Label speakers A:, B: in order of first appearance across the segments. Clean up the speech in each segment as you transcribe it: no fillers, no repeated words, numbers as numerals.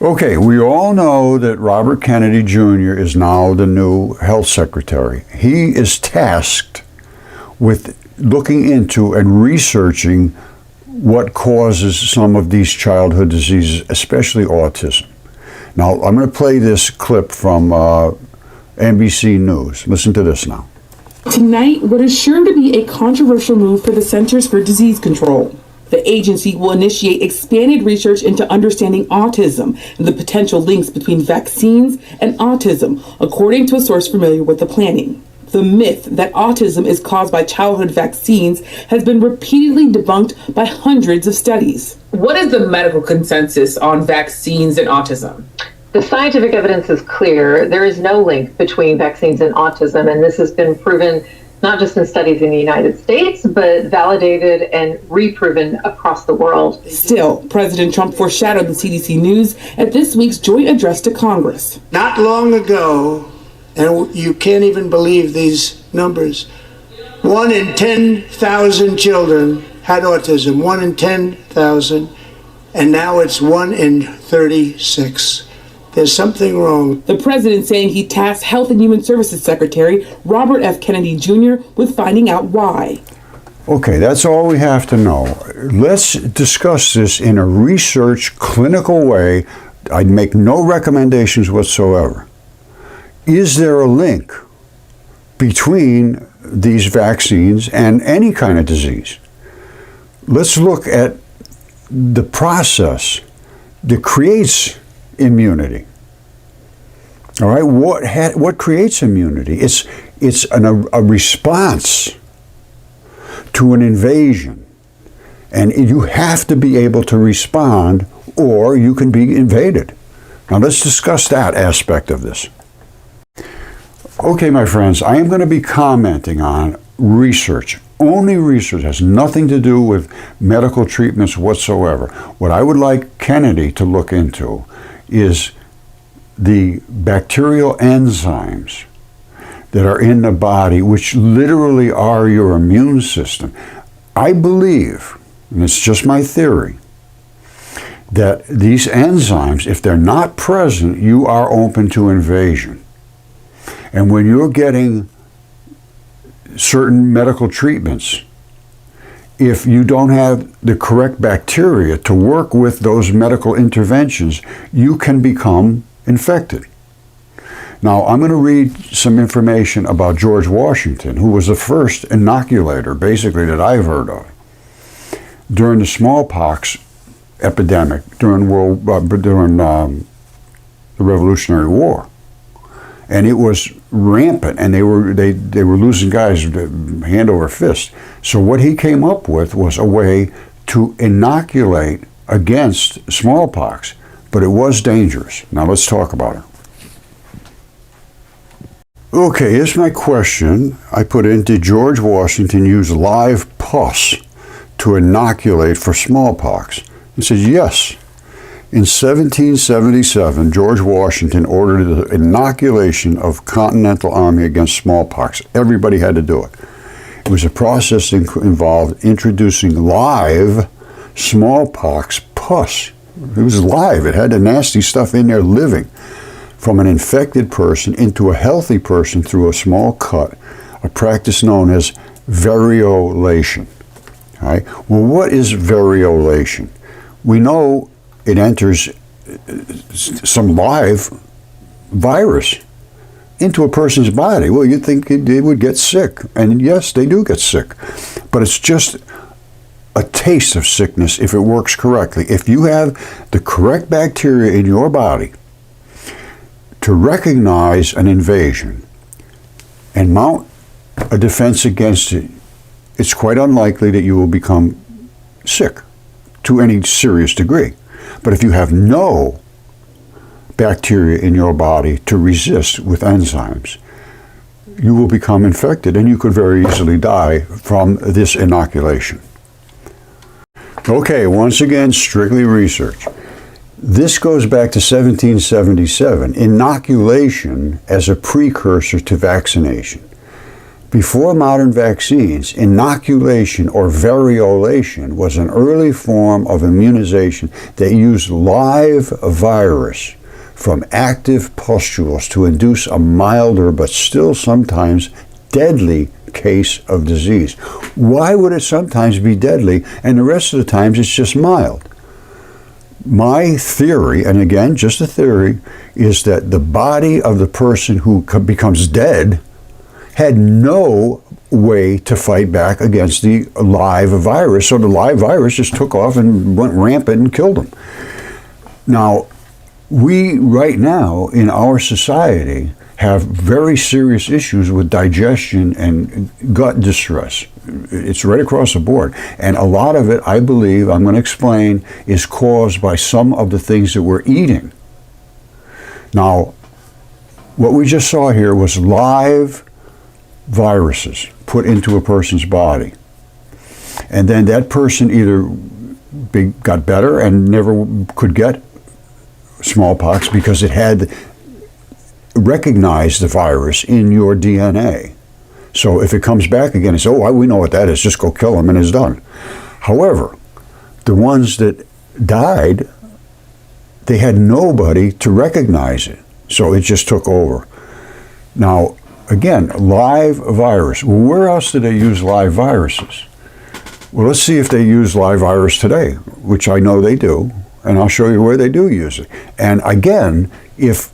A: Okay, we all know that Robert Kennedy Jr. is now the new health secretary. He is tasked with looking into and researching what causes some of these childhood diseases, especially autism. Now, I'm going to play this clip from NBC News. Listen to this now.
B: Tonight, what is sure to be a controversial move for the Centers for Disease Control. The agency will initiate expanded research into understanding autism and the potential links between vaccines and autism, according to a source familiar with the planning. The myth that autism is caused by childhood vaccines has been repeatedly debunked by hundreds of studies.
C: What is the medical consensus on vaccines and autism?
D: The scientific evidence is clear. There is no link between vaccines and autism, and this has been proven not just in studies in the United States, but validated and reproven across the world.
B: Still, President Trump foreshadowed the CDC news at this week's joint address to Congress.
E: Not long ago, and you can't even believe these numbers, 1 in 10,000 children had autism, 1 in 10,000, and now it's 1 in 36. There's something wrong.
B: The president saying he tasked Health and Human Services Secretary Robert F. Kennedy Jr. with finding out why.
A: Okay, that's all we have to know. Let's discuss this in a research, clinical way. I'd make no recommendations whatsoever. Is there a link between these vaccines and any kind of disease? Let's look at the process that creates immunity. All right, what creates immunity? It's a response to an invasion, and you have to be able to respond, or you can be invaded. Now let's discuss that aspect of this. Okay, my friends, I am going to be commenting on research. Only research, has nothing to do with medical treatments whatsoever. What I would like Kennedy to look into is the bacterial enzymes that are in the body, which literally are your immune system. I believe, and it's just my theory, that these enzymes, if they're not present, you are open to invasion. And when you're getting certain medical treatments, if you don't have the correct bacteria to work with those medical interventions, you can become infected. Now, I'm going to read some information about George Washington, who was the first inoculator, basically, that I've heard of. During the smallpox epidemic, during the Revolutionary War. And it was rampant, and they were losing guys hand over fist. So what he came up with was a way to inoculate against smallpox, but it was dangerous. Now let's talk about it. Okay, here's my question. I put in, did George Washington use live pus to inoculate for smallpox? He says yes. In 1777, George Washington ordered the inoculation of Continental Army against smallpox. Everybody had to do it. It was a process that involved introducing live smallpox pus. It was live. It had the nasty stuff in there living from an infected person into a healthy person through a small cut, a practice known as variolation. All right? Well, what is variolation? We know it enters some live virus into a person's body. Well, you'd think they would get sick. And yes, they do get sick. But it's just a taste of sickness if it works correctly. If you have the correct bacteria in your body to recognize an invasion and mount a defense against it, it's quite unlikely that you will become sick to any serious degree. But if you have no bacteria in your body to resist with enzymes, you will become infected and you could very easily die from this inoculation. Okay, once again, strictly research. This goes back to 1777, inoculation as a precursor to vaccination. Before modern vaccines, inoculation or variolation was an early form of immunization that used live virus from active pustules to induce a milder but still sometimes deadly case of disease. Why would it sometimes be deadly and the rest of the times it's just mild? My theory, and again, just a theory, is that the body of the person who becomes dead had no way to fight back against the live virus, so the live virus just took off and went rampant and killed them. Now, we right now in our society have very serious issues with digestion and gut distress. It's right across the board. And a lot of it, I believe, I'm going to explain, is caused by some of the things that we're eating. Now, what we just saw here was live viruses put into a person's body. And then that person either got better and never could get smallpox because it had recognized the virus in your DNA. So if it comes back again, it's, oh, we know what that is, just go kill them and it's done. However, the ones that died, they had nobody to recognize it. So it just took over. Now, again, live virus. Well, where else do they use live viruses? Well, let's see if they use live virus today, which I know they do, and I'll show you where they do use it. And again, if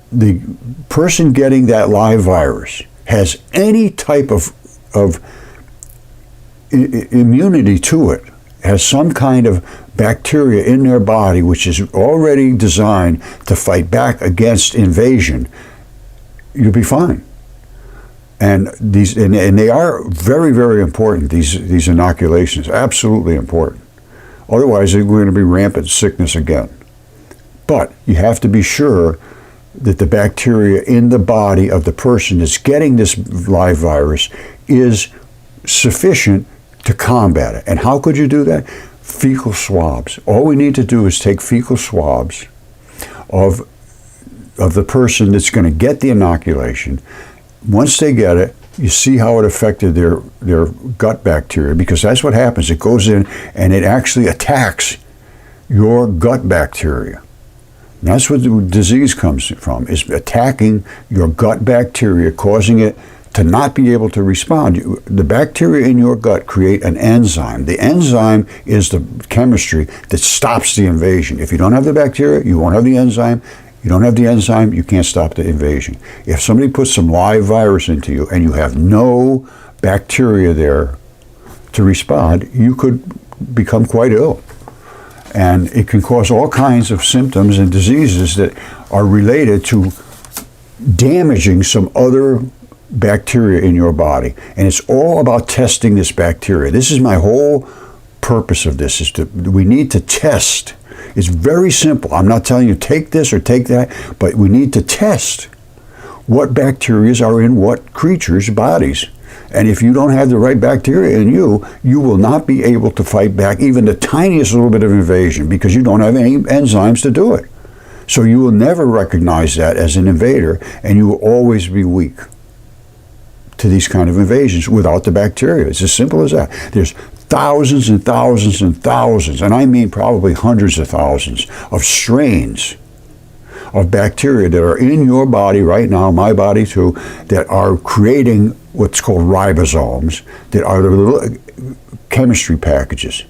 A: the person getting that live virus has any type of immunity to it, has some kind of bacteria in their body which is already designed to fight back against invasion, you'll be fine. And these and they are very, very important, these inoculations, absolutely important. Otherwise, we're going to be rampant sickness again. But you have to be sure that the bacteria in the body of the person that's getting this live virus is sufficient to combat it. And how could you do that? Fecal swabs. All we need to do is take fecal swabs of the person that's going to get the inoculation. Once they get it, you see how it affected their gut bacteria, because that's what happens. It goes in and it actually attacks your gut bacteria. And that's what the disease comes from, is attacking your gut bacteria, causing it to not be able to respond. The bacteria in your gut create an enzyme. The enzyme is the chemistry that stops the invasion. If you don't have the bacteria, you won't have the enzyme. You don't have the enzyme, you can't stop the invasion. If somebody puts some live virus into you and you have no bacteria there to respond, you could become quite ill. And it can cause all kinds of symptoms and diseases that are related to damaging some other bacteria in your body. And it's all about testing this bacteria. This is my whole purpose of this, is we need to test. It's very simple. I'm not telling you take this or take that, but we need to test what bacteria are in what creatures' bodies. And if you don't have the right bacteria in you, you will not be able to fight back even the tiniest little bit of invasion, because you don't have any enzymes to do it. So you will never recognize that as an invader, and you will always be weak to these kind of invasions without the bacteria. It's as simple as that. There's thousands and thousands and thousands, and I mean probably hundreds of thousands of strains of bacteria that are in your body right now, my body too, that are creating what's called ribosomes, that are the little chemistry packages.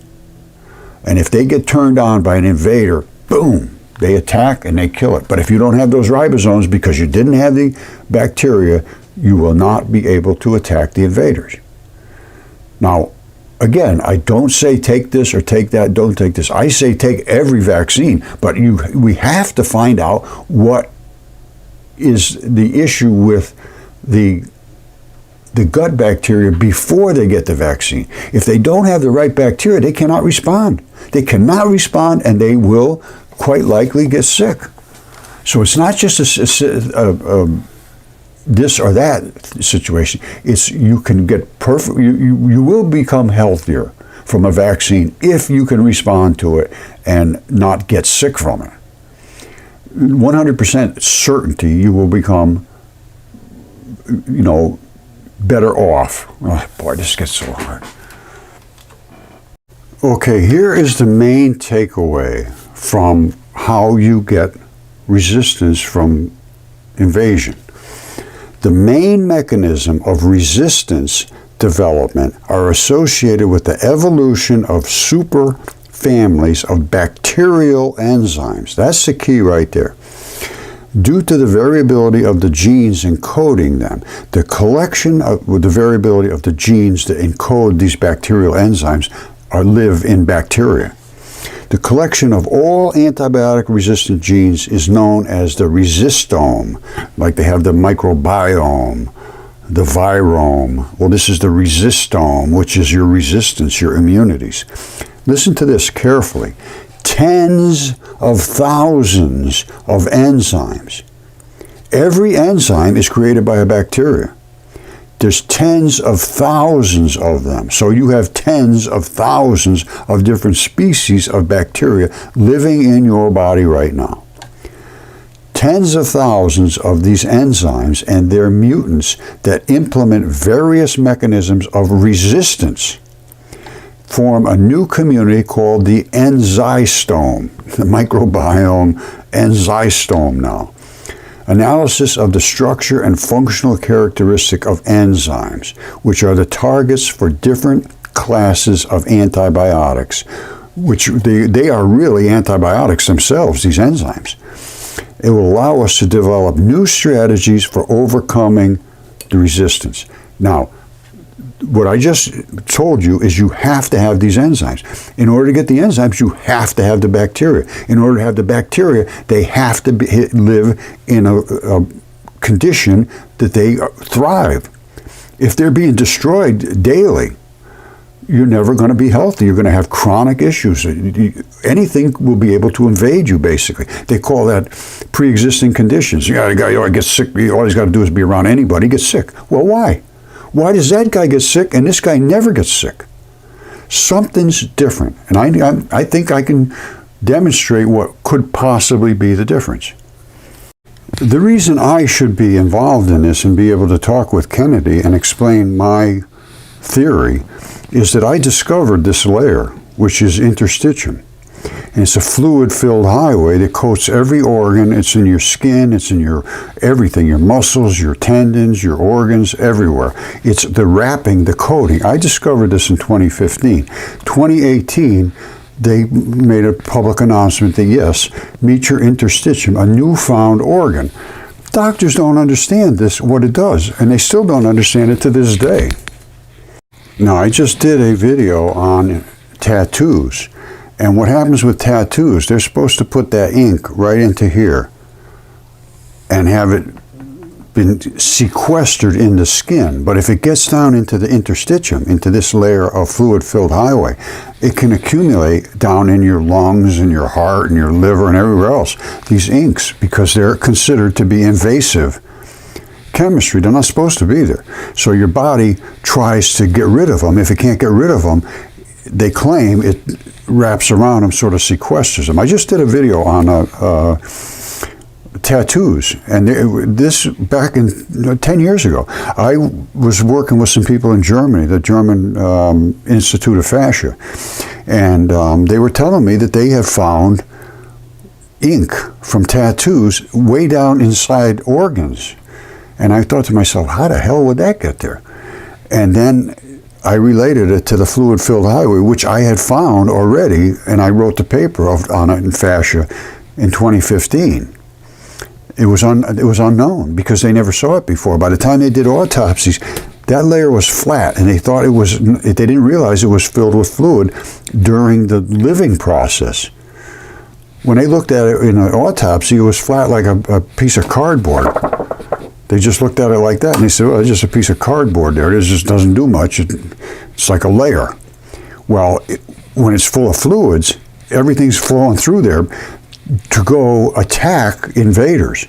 A: And if they get turned on by an invader, boom, they attack and they kill it. But if you don't have those ribosomes because you didn't have the bacteria, you will not be able to attack the invaders. Now, again, I don't say take this or take that, don't take this. I say take every vaccine, but we have to find out what is the issue with the gut bacteria before they get the vaccine. If they don't have the right bacteria, they cannot respond. They cannot respond, and they will quite likely get sick. So it's not just a this or that situation. It's you can get perfect. You will become healthier from a vaccine if you can respond to it and not get sick from it. 100% certainty you will become, better off. Oh, boy, this gets so hard. Okay, here is the main takeaway from how you get resistance from invasion. The main mechanism of resistance development are associated with the evolution of super families of bacterial enzymes. That's the key right there. Due to the variability of the genes encoding them, the collection of the variability of the genes that encode these bacterial enzymes live in bacteria. The collection of all antibiotic-resistant genes is known as the resistome, like they have the microbiome, the virome. Well, this is the resistome, which is your resistance, your immunities. Listen to this carefully. Tens of thousands of enzymes. Every enzyme is created by a bacteria. There's tens of thousands of them. So you have tens of thousands of different species of bacteria living in your body right now. Tens of thousands of these enzymes and their mutants that implement various mechanisms of resistance form a new community called the enzystome, the microbiome enzystome now. Analysis of the structure and functional characteristic of enzymes, which are the targets for different classes of antibiotics, which they are really antibiotics themselves, these enzymes. It will allow us to develop new strategies for overcoming the resistance. Now, what I just told you is you have to have these enzymes. In order to get the enzymes, you have to have the bacteria. In order to have the bacteria, they have to live in a condition that they thrive. If they're being destroyed daily, you're never going to be healthy. You're going to have chronic issues. Anything will be able to invade you, basically. They call that pre-existing conditions. The guy gets sick. All he's got to do is be around anybody. He gets sick. Well, why? Why does that guy get sick and this guy never gets sick? Something's different. And I think I can demonstrate what could possibly be the difference. The reason I should be involved in this and be able to talk with Kennedy and explain my theory is that I discovered this layer, which is interstitium. And it's a fluid-filled highway that coats every organ. It's in your skin, it's in your everything, your muscles, your tendons, your organs, everywhere. It's the wrapping, the coating. I discovered this in 2015. 2018, they made a public announcement that yes, meet your interstitium, a newfound organ. Doctors don't understand this, what it does, and they still don't understand it to this day. Now, I just did a video on tattoos. And what happens with tattoos, they're supposed to put that ink right into here and have it been sequestered in the skin. But if it gets down into the interstitium, into this layer of fluid-filled highway, it can accumulate down in your lungs and your heart and your liver and everywhere else, these inks, because they're considered to be invasive chemistry. They're not supposed to be there. So your body tries to get rid of them. If it can't get rid of them, they claim it wraps around them, sort of sequesters them. I just did a video on tattoos, and this back in 10 years ago. I was working with some people in Germany, the German Institute of Fascia, and they were telling me that they have found ink from tattoos way down inside organs. And I thought to myself, how the hell would that get there? And then I related it to the fluid-filled highway, which I had found already, and I wrote the paper on it in Fascia in 2015. It was unknown because they never saw it before. By the time they did autopsies, that layer was flat, and they thought they didn't realize it was filled with fluid during the living process. When they looked at it in an autopsy, it was flat like a piece of cardboard. They just looked at it like that, and they said, well, it's just a piece of cardboard there. It just doesn't do much. It's like a layer. Well, when it's full of fluids, everything's flowing through there to go attack invaders.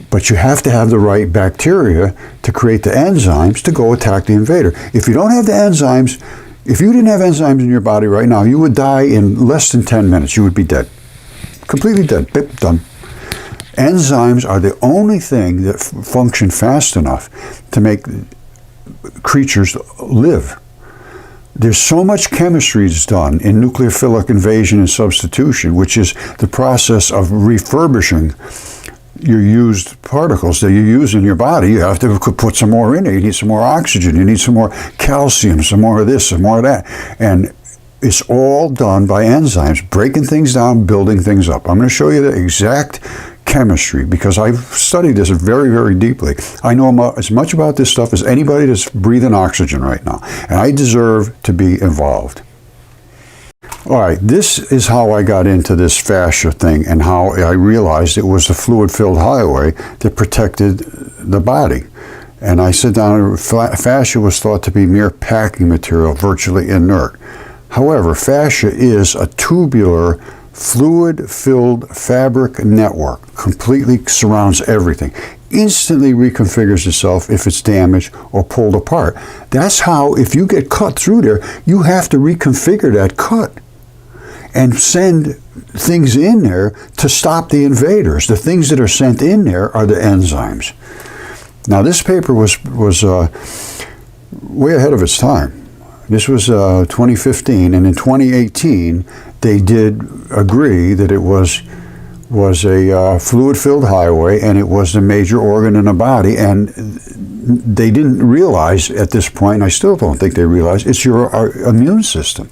A: But you have to have the right bacteria to create the enzymes to go attack the invader. If you don't have the enzymes, if you didn't have enzymes in your body right now, you would die in less than 10 minutes. You would be dead. Completely dead. Bip, done. Enzymes are the only thing that function fast enough to make creatures live. There's so much chemistry that's done in nucleophilic invasion and substitution, which is the process of refurbishing your used particles that you use in your body. You have to put some more in it. You need some more oxygen. You need some more calcium, some more of this, some more of that. And it's all done by enzymes, breaking things down, building things up. I'm going to show you the exact chemistry because I've studied this very, very deeply. I know as much about this stuff as anybody that's breathing oxygen right now, and I deserve to be involved. All right, this is how I got into this fascia thing and how I realized it was the fluid-filled highway that protected the body. And I said down, fascia was thought to be mere packing material, virtually inert. However, fascia is a tubular, fluid-filled fabric network, completely surrounds everything, instantly reconfigures itself if it's damaged or pulled apart. That's how, if you get cut through there, you have to reconfigure that cut and send things in there to stop the invaders. The things that are sent in there are the enzymes. Now, this paper was way ahead of its time. This was 2015, and in 2018, they did agree that it was a fluid-filled highway, and it was the major organ in the body, and they didn't realize at this point, and I still don't think they realize, it's your immune system.